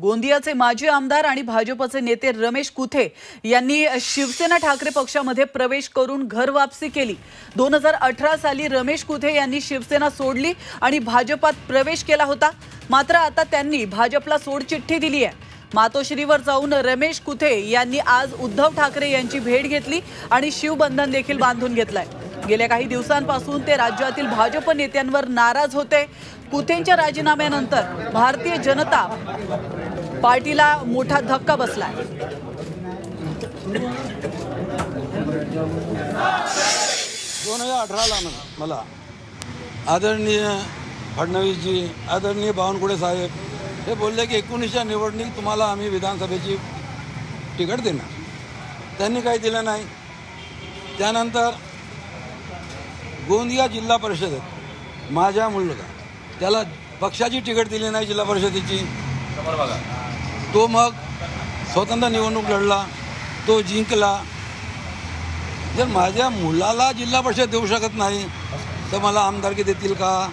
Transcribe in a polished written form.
गोंदियाचे माजी आमदार आणि भाजपचे नेते रमेश कुथे यांनी शिवसेना ठाकरे पक्षामध्ये प्रवेश करून घर वापसी केली। 2018 साली रमेश कुथे यांनी शिवसेना सोडली आणि भाजपात प्रवेश केला होता। मात्र आता त्यांनी भाजपला सोडचिठ्ठी दिली आहे। मातोश्रीवर जाऊन रमेश कुथे यांनी आज उद्धव ठाकरे यांची भेट घेतली आणि शिवबंधन देखील बांधून घेतलंय। गेल्या काही दिवसांपासून ते राज्यातील भाजप नेत्यांवर नाराज होते। कुथेंच्या राजीनाम्यानंतर भारतीय जनता पार्टीला मोठा धक्का बसलाय। 2018ला मला आदरणीय फडणवीसजी, आदरणीय बावनकुळे साहेब हे बोलले की 19च्या निवडणूक तुम्हाला आम्ही विधानसभेची तिकीट देणार। त्यांनी काही दिलं नाही। त्यानंतर गोंदिया जिल्हा परिषदेत माझ्या मुलगा त्याला पक्षाची तिकीट दिली नाही जिल्हा परिषदेची। तो मग स्वतंत्र निवडणूक लढला, तो जिंकला। जर माझ्या मुलाला जिल्हा परिषद देऊ शकत नाही तर मला आमदारकी देतील का?